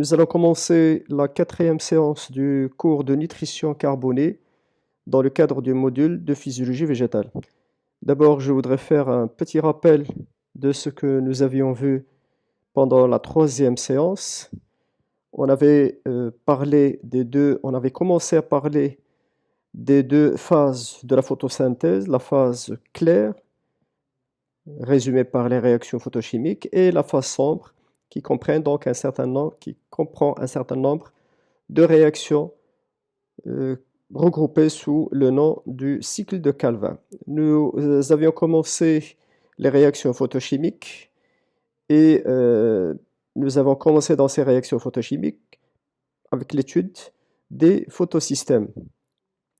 Nous allons commencer la quatrième séance du cours de nutrition carbonée dans le cadre du module de physiologie végétale. D'abord, je voudrais faire un petit rappel de ce que nous avions vu pendant la troisième séance. On avait on avait commencé à parler des deux phases de la photosynthèse, la phase claire, résumée par les réactions photochimiques, et la phase sombre, qui comprend donc un certain nombre de réactions euh, regroupées sous le nom du cycle de Calvin. Nous avions commencé les réactions photochimiques et nous avons commencé dans ces réactions photochimiques avec l'étude des photosystèmes,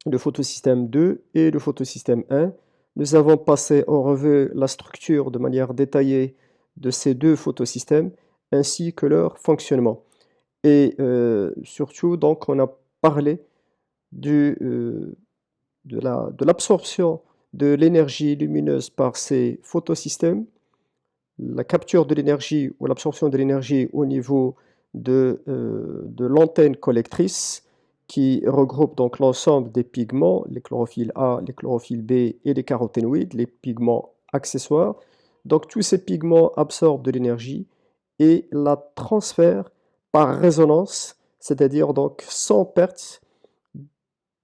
le photosystème 2 et le photosystème 1. Nous avons passé en revue la structure de manière détaillée de ces deux photosystèmes ainsi que leur fonctionnement. Et surtout, donc, on a parlé de l'absorption de l'énergie lumineuse par ces photosystèmes, la capture de l'énergie ou l'absorption de l'énergie au niveau de l'antenne collectrice qui regroupe donc l'ensemble des pigments, les chlorophylles A, les chlorophylles B et les caroténoïdes, les pigments accessoires. Donc tous ces pigments absorbent de l'énergie et la transfèrent par résonance, c'est-à-dire donc sans perte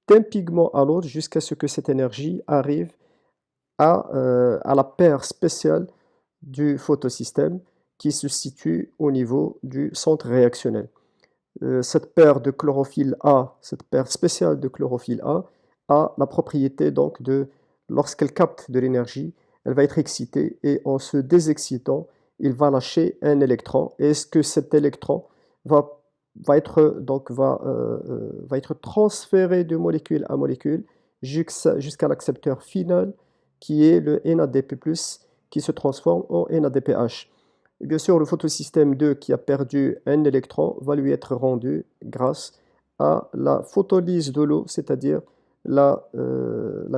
d'un pigment à l'autre jusqu'à ce que cette énergie arrive à la paire spéciale du photosystème qui se situe au niveau du centre réactionnel. Cette paire de chlorophylle A, cette paire spéciale de chlorophylle A la propriété donc de, lorsqu'elle capte de l'énergie, elle va être excitée et en se désexcitant, il va lâcher un électron. Et est-ce que cet électron va, va être transféré de molécule à molécule jusqu'à l'accepteur final qui est le NADP+, qui se transforme en NADPH. Et bien sûr, le photosystème 2 qui a perdu un électron va lui être rendu grâce à la photolyse de l'eau, c'est-à-dire la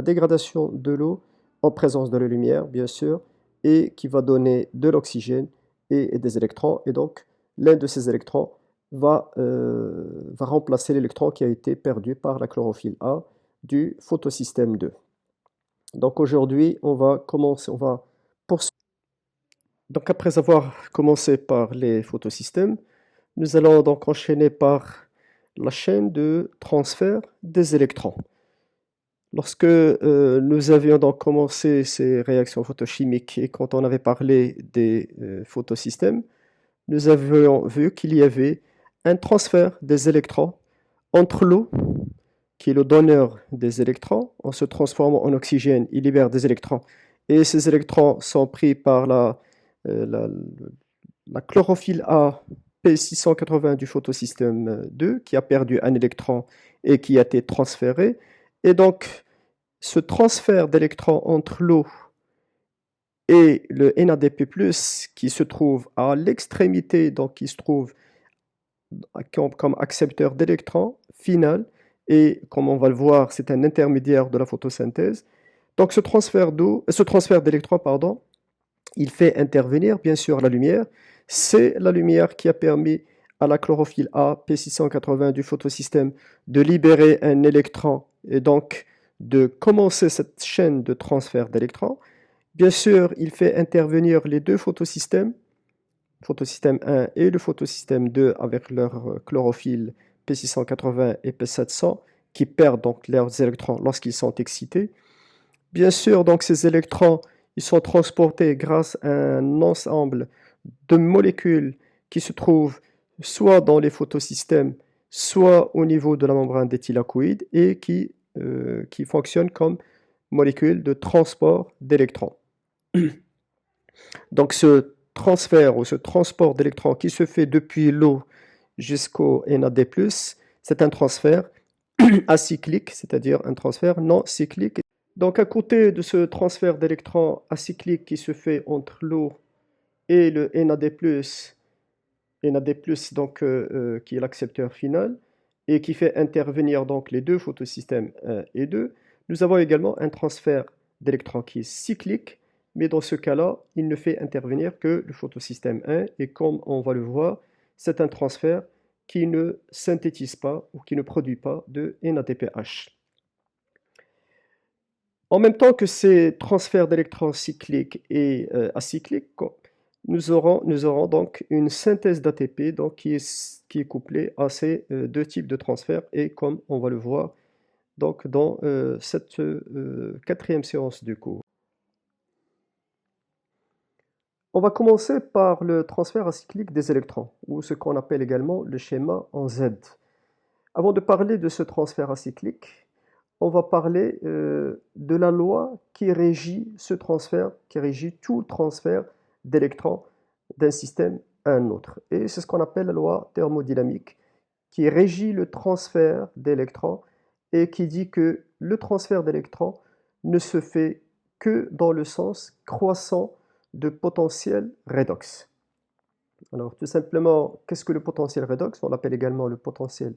dégradation de l'eau en présence de la lumière, bien sûr, et qui va donner de l'oxygène et des électrons. Et donc, l'un de ces électrons va remplacer l'électron qui a été perdu par la chlorophylle A du photosystème 2. Donc aujourd'hui, on va poursuivre. Donc après avoir commencé par les photosystèmes, nous allons donc enchaîner par la chaîne de transfert des électrons. Lorsque nous avions donc commencé ces réactions photochimiques et quand on avait parlé des photosystèmes, nous avions vu qu'il y avait un transfert des électrons entre l'eau, qui est le donneur des électrons. En se transformant en oxygène, il libère des électrons. Et ces électrons sont pris par la, la chlorophylle A P680 du photosystème 2, qui a perdu un électron et qui a été transféré. Et donc, ce transfert d'électrons entre l'eau et le NADP+, qui se trouve à l'extrémité, donc qui se trouve comme accepteur d'électrons final, et comme on va le voir, c'est un intermédiaire de la photosynthèse. Donc ce transfert d'électrons, pardon, il fait intervenir bien sûr la lumière. C'est la lumière qui a permis à la chlorophylle A P680 du photosystème de libérer un électron et donc de commencer cette chaîne de transfert d'électrons. Bien sûr, il fait intervenir les deux photosystèmes, photosystème 1 et le photosystème 2 avec leur chlorophylle P680 et P700 qui perdent donc leurs électrons lorsqu'ils sont excités. Bien sûr, donc ces électrons, ils sont transportés grâce à un ensemble de molécules qui se trouvent soit dans les photosystèmes, soit au niveau de la membrane des thylakoïdes et qui fonctionnent comme molécules de transport d'électrons. Donc ce transfert ou ce transport d'électrons qui se fait depuis l'eau jusqu'au NAD+, c'est un transfert acyclique, c'est-à-dire un transfert non cyclique. Donc à côté de ce transfert d'électrons acyclique qui se fait entre l'eau et le NAD+, donc, qui est l'accepteur final, et qui fait intervenir donc les deux photosystèmes 1 et 2, nous avons également un transfert d'électrons qui est cyclique, mais dans ce cas-là, il ne fait intervenir que le photosystème 1, et comme on va le voir, c'est un transfert qui ne synthétise pas ou qui ne produit pas de NADPH. En même temps que ces transferts d'électrons cycliques et acycliques, nous aurons donc une synthèse d'ATP qui est couplée à ces deux types de transferts, et comme on va le voir donc, dans cette quatrième séance du cours. On va commencer par le transfert acyclique des électrons, ou ce qu'on appelle également le schéma en Z. Avant de parler de ce transfert acyclique, on va parler de la loi qui régit ce transfert, qui régit tout transfert d'électrons d'un système à un autre. Et c'est ce qu'on appelle la loi thermodynamique, qui régit le transfert d'électrons et qui dit que le transfert d'électrons ne se fait que dans le sens croissant de potentiel redox. Alors tout simplement, qu'est-ce que le potentiel redox? On l'appelle également le potentiel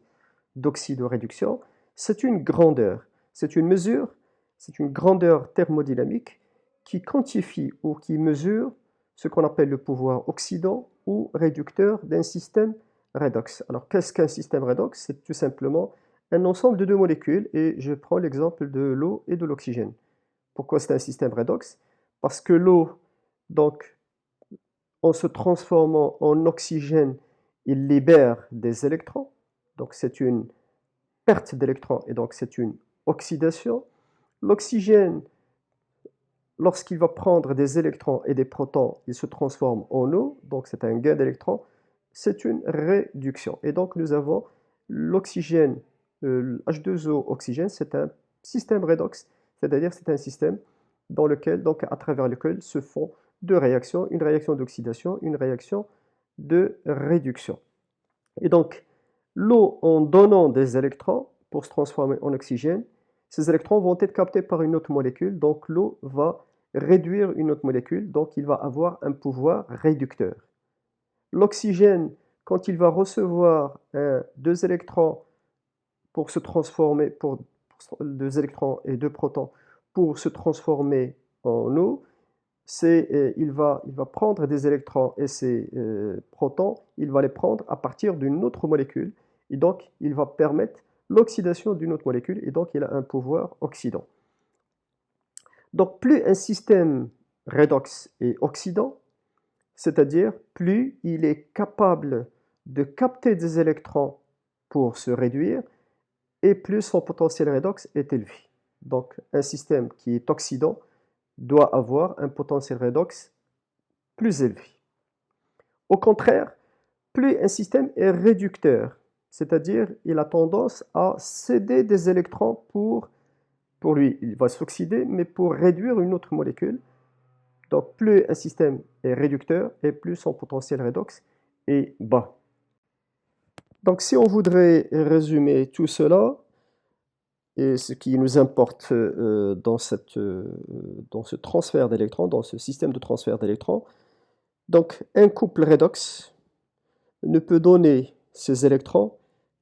d'oxydoréduction. C'est une grandeur, c'est une mesure, c'est une grandeur thermodynamique qui quantifie ou qui mesure ce qu'on appelle le pouvoir oxydant ou réducteur d'un système redox. Alors qu'est-ce qu'un système redox? C'est tout simplement un ensemble de deux molécules, et je prends l'exemple de l'eau et de l'oxygène. Pourquoi c'est un système redox? Parce que l'eau, donc, en se transformant en oxygène, il libère des électrons, donc c'est une perte d'électrons et donc c'est une oxydation. L'oxygène, lorsqu'il va prendre des électrons et des protons, il se transforme en eau, donc c'est un gain d'électrons, c'est une réduction. Et donc nous avons l'oxygène, H2O oxygène, c'est un système redox, c'est-à-dire c'est un système dans lequel, donc à travers lequel se font deux réactions, une réaction d'oxydation, une réaction de réduction. Et donc, l'eau, en donnant des électrons pour se transformer en oxygène, ces électrons vont être captés par une autre molécule, donc l'eau va réduire une autre molécule, donc il va avoir un pouvoir réducteur. L'oxygène, quand il va recevoir deux électrons pour se transformer, deux électrons et deux protons pour se transformer en eau, il va prendre des électrons et ces protons, il va les prendre à partir d'une autre molécule, et donc il va permettre l'oxydation d'une autre molécule, et donc il a un pouvoir oxydant. Donc plus un système redox est oxydant, c'est-à-dire plus il est capable de capter des électrons pour se réduire, et plus son potentiel redox est élevé. Donc un système qui est oxydant doit avoir un potentiel redox plus élevé. Au contraire, plus un système est réducteur, c'est-à-dire il a tendance à céder des électrons pour lui, il va s'oxyder, mais pour réduire une autre molécule. Donc plus un système est réducteur et plus son potentiel redox est bas. Donc si on voudrait résumer tout cela, et ce qui nous importe dans ce transfert d'électrons, dans ce système de transfert d'électrons, donc un couple redox ne peut donner ces électrons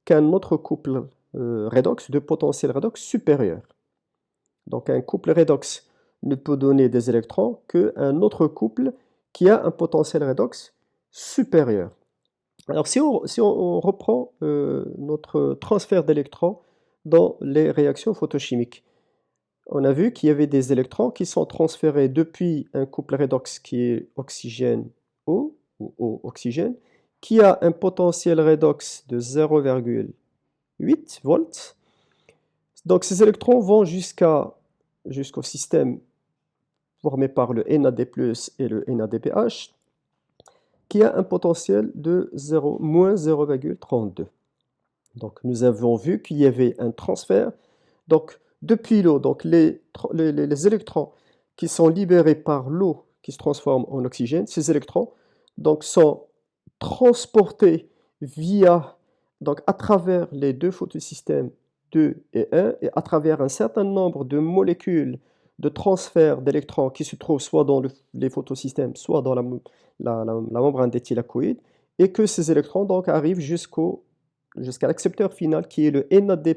qu'un autre couple redox de potentiel redox supérieur. Donc un couple redox ne peut donner des électrons qu'un autre couple qui a un potentiel redox supérieur. Alors si on reprend notre transfert d'électrons dans les réactions photochimiques, on a vu qu'il y avait des électrons qui sont transférés depuis un couple redox qui est oxygène-O, ou O-oxygène, qui a un potentiel redox de 0,8 volts. Donc ces électrons vont jusqu'au système formé par le NAD+, et le NADPH, qui a un potentiel de moins 0,32. Donc nous avons vu qu'il y avait un transfert. Donc depuis l'eau, donc les électrons qui sont libérés par l'eau qui se transforment en oxygène, ces électrons donc, sont transportés à travers les deux photosystèmes 2 et 1, et à travers un certain nombre de molécules de transfert d'électrons qui se trouvent soit dans les photosystèmes, soit dans la membrane des thylakoïdes, et que ces électrons donc arrivent jusqu'à l'accepteur final qui est le NAD+,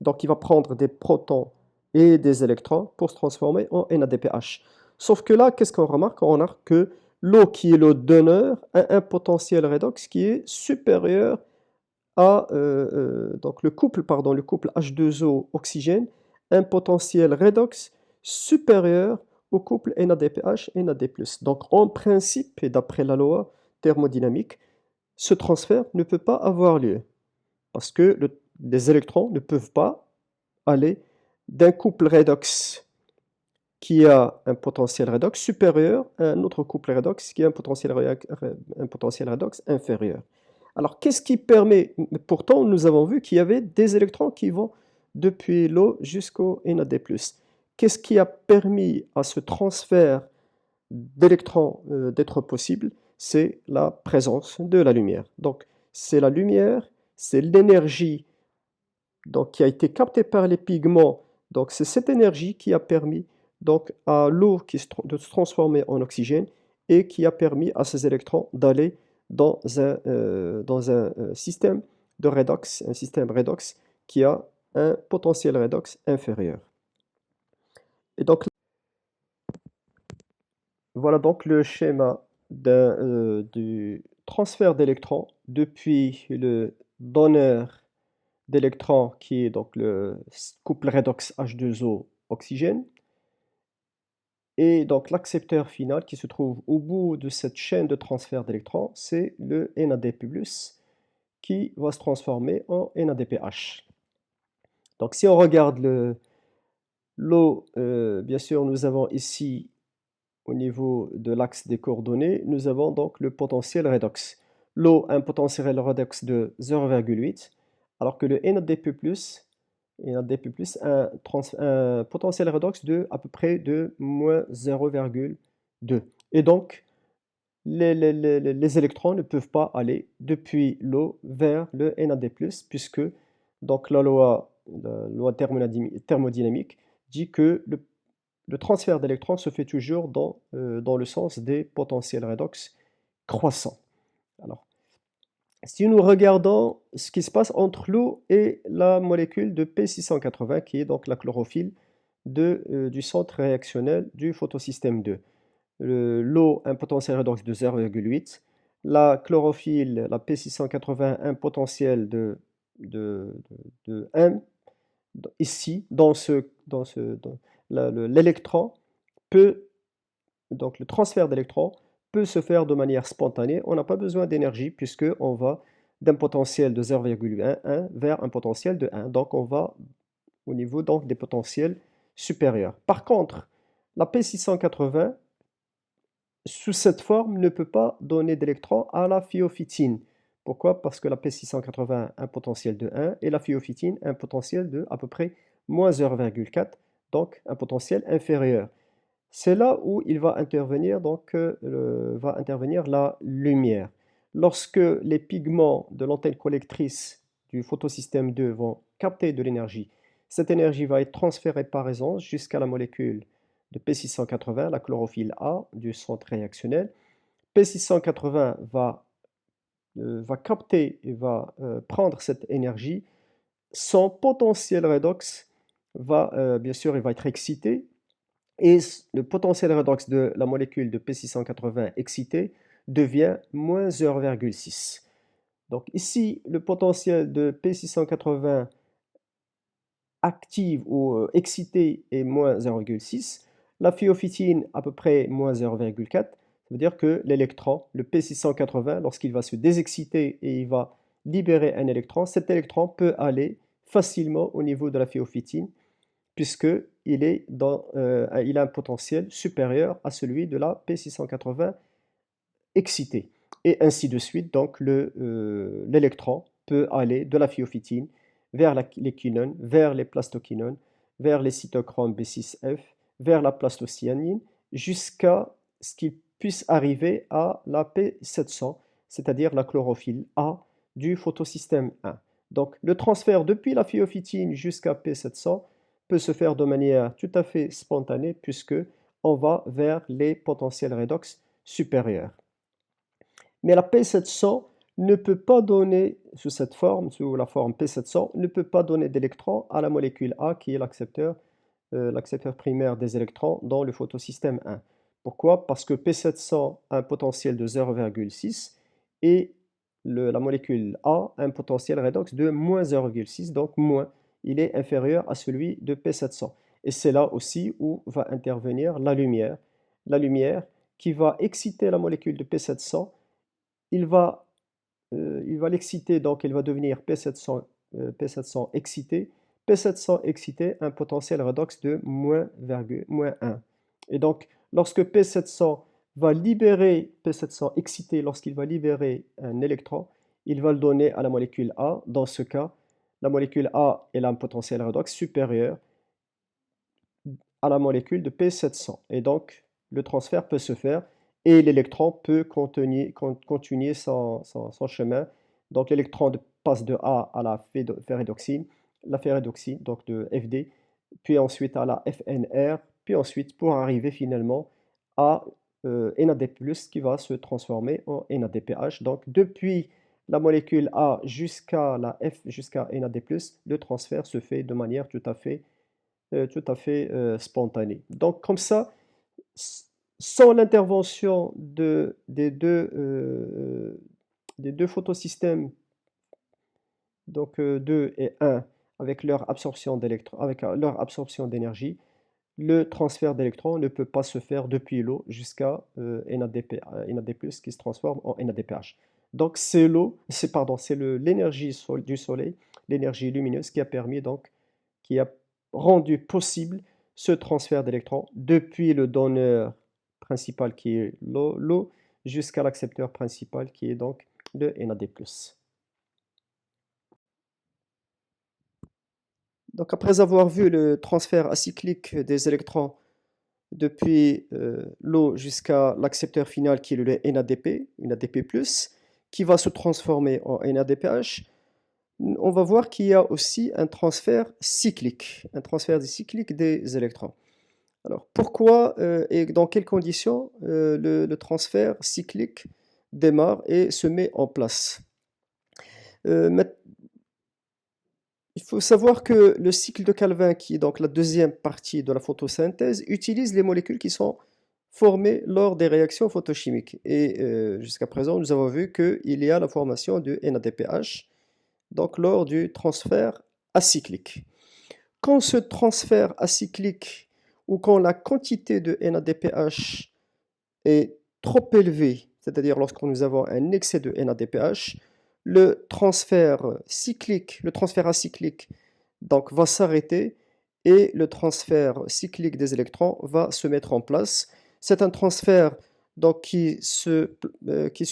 donc qui va prendre des protons et des électrons pour se transformer en NADPH. Sauf que là, qu'est-ce qu'on remarque? On remarque que l'eau qui est le donneur a un potentiel redox qui est supérieur a, donc le couple H2O oxygène, un potentiel redox supérieur au couple NADPH et NAD+. Donc en principe, et d'après la loi thermodynamique, ce transfert ne peut pas avoir lieu parce que les électrons ne peuvent pas aller d'un couple redox qui a un potentiel redox supérieur à un autre couple redox qui a un potentiel redox inférieur. Alors, qu'est-ce qui permet? Pourtant, nous avons vu qu'il y avait des électrons qui vont depuis l'eau jusqu'au NAD+. Qu'est-ce qui a permis à ce transfert d'électrons d'être possible? C'est la présence de la lumière. Donc, c'est la lumière, c'est l'énergie donc, qui a été captée par les pigments. Donc, c'est cette énergie qui a permis donc, à l'eau de se transformer en oxygène et qui a permis à ces électrons d'aller dans un système de redox, un système redox qui a un potentiel redox inférieur. Et donc, voilà donc le schéma du transfert d'électrons depuis le donneur d'électrons qui est donc le couple redox H2O oxygène et donc l'accepteur final qui se trouve au bout de cette chaîne de transfert d'électrons, c'est le NAD+, qui va se transformer en NADPH. Donc si on regarde l'eau, bien sûr, nous avons ici, au niveau de l'axe des coordonnées, nous avons donc le potentiel redox. L'eau a un potentiel redox de 0,8, alors que le NADP+, a un potentiel redox de à peu près de moins 0,2. Et donc, les électrons ne peuvent pas aller depuis l'eau vers le NAD+, puisque donc la loi thermodynamique dit que le transfert d'électrons se fait toujours dans le sens des potentiels redox croissants. Alors, si nous regardons ce qui se passe entre l'eau et la molécule de P680, qui est donc la chlorophylle du centre réactionnel du photosystème 2. L'eau a un potentiel redox de 0,8. La chlorophylle, la P680, un potentiel de 1. Ici, l'électron peut, donc le transfert d'électrons peut se faire de manière spontanée. On n'a pas besoin d'énergie puisqu'on va d'un potentiel de 0,1 vers un potentiel de 1. Donc on va au niveau donc, des potentiels supérieurs. Par contre, la P680, sous cette forme, ne peut pas donner d'électrons à la phyophytine. Pourquoi? Parce que la P680 a un potentiel de 1 et la phyophytine a un potentiel de à peu près moins 0,4, donc un potentiel inférieur. C'est là où il va intervenir, va intervenir la lumière. Lorsque les pigments de l'antenne collectrice du photosystème 2 vont capter de l'énergie, cette énergie va être transférée par résonance jusqu'à la molécule de P680, la chlorophylle A du centre réactionnel. P680 va capter et va prendre cette énergie. Son potentiel redox bien sûr, il va être excité et le potentiel redox de la molécule de P680 excitée devient moins 0,6. Donc ici, le potentiel de P680 active ou excitée est moins 0,6. La phyophytine à peu près moins 0,4. Ça veut dire que l'électron, le P680, lorsqu'il va se désexciter et il va libérer un électron, cet électron peut aller facilement au niveau de la phyophytine puisqu'il il a un potentiel supérieur à celui de la P680 excitée. Et ainsi de suite, donc l'électron peut aller de la phyophytine vers les quinones, vers les plastoquinones, vers les cytochromes B6F, vers la plastocyanine, jusqu'à ce qu'il puisse arriver à la P700, c'est-à-dire la chlorophylle A du photosystème 1. Donc le transfert depuis la phyophytine jusqu'à P700 peut se faire de manière tout à fait spontanée puisque on va vers les potentiels redox supérieurs. Mais la P700 ne peut pas donner, sous la forme P700, ne peut pas donner d'électrons à la molécule A qui est l'accepteur primaire des électrons dans le photosystème 1. Pourquoi? Parce que P700 a un potentiel de 0,6 et la molécule A a un potentiel redox de moins 0,6, donc moins. Il est inférieur à celui de P700. Et c'est là aussi où va intervenir la lumière. La lumière qui va exciter la molécule de P700, il va l'exciter, donc il va devenir P700 excité. P700 excité, un potentiel redox de moins 1. Et donc, lorsque P700 va libérer, P700 excité, lorsqu'il va libérer un électron, il va le donner à la molécule A. Dans ce cas, la molécule A elle a un potentiel redox supérieur à la molécule de P700. Et donc, le transfert peut se faire et l'électron peut continuer son chemin. Donc, l'électron passe de A à la ferredoxine, donc de Fd, puis ensuite à la FNR, puis ensuite pour arriver finalement à NAD+, qui va se transformer en NADPH. Donc, depuis la molécule A jusqu'à la F, jusqu'à NAD+, le transfert se fait de manière tout à fait spontanée. Donc, comme ça, sans l'intervention des deux photosystèmes, donc 2 et 1, avec leur absorption d'énergie, le transfert d'électrons ne peut pas se faire depuis l'eau jusqu'à NAD+, qui se transforme en NADPH. Donc c'est l'énergie du soleil, l'énergie lumineuse qui a permis donc, qui a rendu possible ce transfert d'électrons depuis le donneur principal qui est l'eau jusqu'à l'accepteur principal qui est donc le NAD+. Donc après avoir vu le transfert acyclique des électrons depuis l'eau jusqu'à l'accepteur final qui est le NADP+, qui va se transformer en NADPH, on va voir qu'il y a aussi un transfert cyclique des électrons. Alors pourquoi et dans quelles conditions le transfert cyclique démarre et se met en place? Il faut savoir que le cycle de Calvin, qui est donc la deuxième partie de la photosynthèse, utilise les molécules qui sont formées lors des réactions photochimiques. Et jusqu'à présent, nous avons vu qu'il y a la formation de NADPH, donc lors du transfert acyclique. Quand ce transfert acyclique ou quand la quantité de NADPH est trop élevée, c'est-à-dire lorsque nous avons un excès de NADPH, le transfert acyclique donc, va s'arrêter et le transfert cyclique des électrons va se mettre en place. C'est un transfert donc, qui se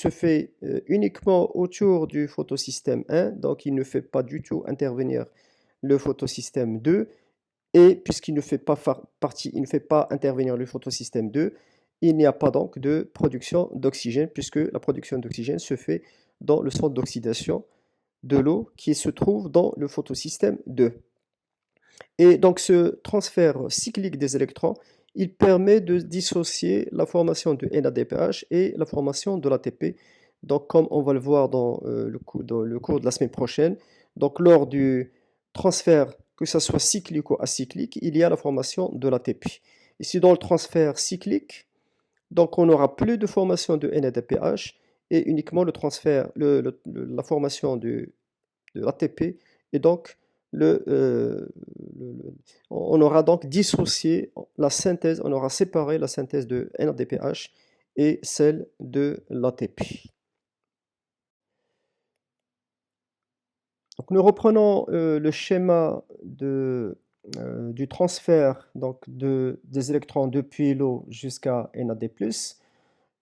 fait uniquement autour du photosystème 1, donc il ne fait pas du tout intervenir le photosystème 2, et puisqu'il ne fait pas il ne fait pas intervenir le photosystème 2, il n'y a pas donc de production d'oxygène, puisque la production d'oxygène se fait dans le centre d'oxydation de l'eau qui se trouve dans le photosystème 2. Et donc ce transfert cyclique des électrons, il permet de dissocier la formation de NADPH et la formation de l'ATP. Donc comme on va le voir dans le cours de la semaine prochaine, donc lors du transfert, que ce soit cyclique ou acyclique, il y a la formation de l'ATP. Ici dans le transfert cyclique, donc on n'aura plus de formation de NADPH et uniquement le transfert, la formation de l'ATP, et donc on aura donc dissocié la synthèse, on aura séparé la synthèse de NADPH et celle de l'ATP. Donc nous reprenons le schéma du transfert donc des électrons depuis l'eau jusqu'à NAD+.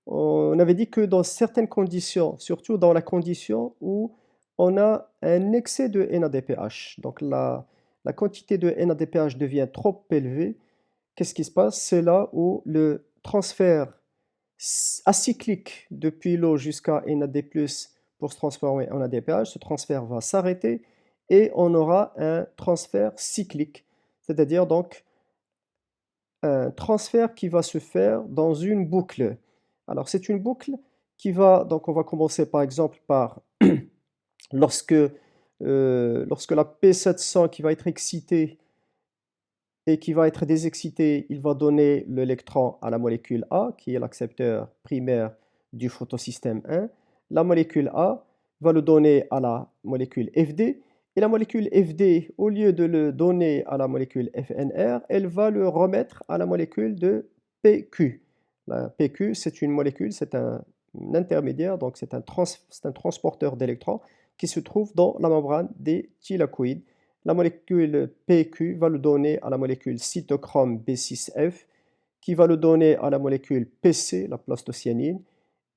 On avait dit que dans certaines conditions, surtout dans la condition où on a un excès de NADPH, donc la quantité de NADPH devient trop élevée, qu'est-ce qui se passe? C'est là où le transfert acyclique depuis l'eau jusqu'à NAD+, pour se transformer en ADPH, ce transfert va s'arrêter et on aura un transfert cyclique, c'est-à-dire donc un transfert qui va se faire dans une boucle. Alors c'est une boucle qui va, donc on va commencer par exemple par lorsque la P700 qui va être excitée et qui va être désexcitée, il va donner l'électron à la molécule A, qui est l'accepteur primaire du photosystème 1. La molécule A, va le donner à la molécule FD, et la molécule FD, au lieu de le donner à la molécule FNR, elle va le remettre à la molécule de PQ. La PQ, c'est une molécule, c'est un intermédiaire, donc c'est un transporteur d'électrons qui se trouve dans la membrane des thylakoïdes. La molécule PQ va le donner à la molécule cytochrome B6F, qui va le donner à la molécule PC, la plastocyanine,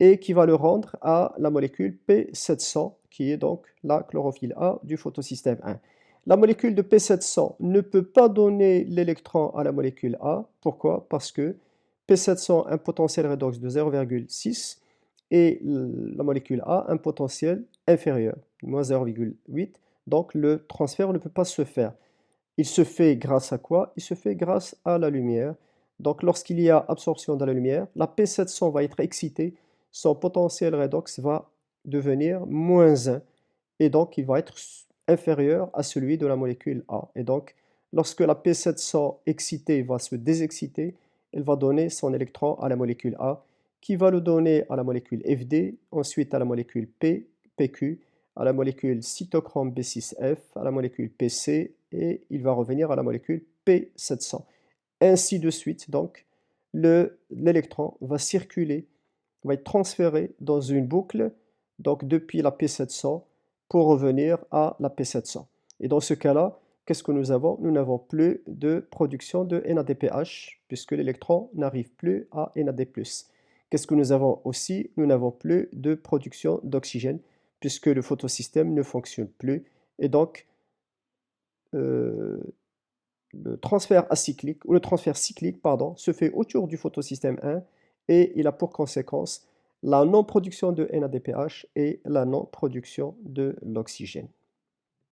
et qui va le rendre à la molécule P700, qui est donc la chlorophylle A du photosystème 1. La molécule de P700 ne peut pas donner l'électron à la molécule A. Pourquoi? Parce que P700 a un potentiel redox de 0,6 et la molécule A a un potentiel inférieur, moins 0,8. Donc le transfert ne peut pas se faire. Il se fait grâce à quoi? Il se fait grâce à la lumière. Donc lorsqu'il y a absorption de la lumière, la P700 va être excitée, son potentiel redox va devenir moins 1 et donc il va être inférieur à celui de la molécule A. Et donc lorsque la P700 excitée va se désexciter, elle va donner son électron à la molécule A qui va le donner à la molécule FD, ensuite à la molécule P, PQ, à la molécule cytochrome B6F, à la molécule PC, et il va revenir à la molécule P700. Ainsi de suite, donc, l'électron va circuler, va être transféré dans une boucle, donc depuis la P700 pour revenir à la P700. Et dans ce cas-là, qu'est-ce que nous avons? Nous n'avons plus de production de NADPH, puisque l'électron n'arrive plus à NAD+. Qu'est-ce que nous avons aussi? Nous n'avons plus de production d'oxygène, puisque le photosystème ne fonctionne plus. Et donc, le transfert acyclique, ou le transfert cyclique, pardon, se fait autour du photosystème 1 et il a pour conséquence la non-production de NADPH et la non-production de l'oxygène.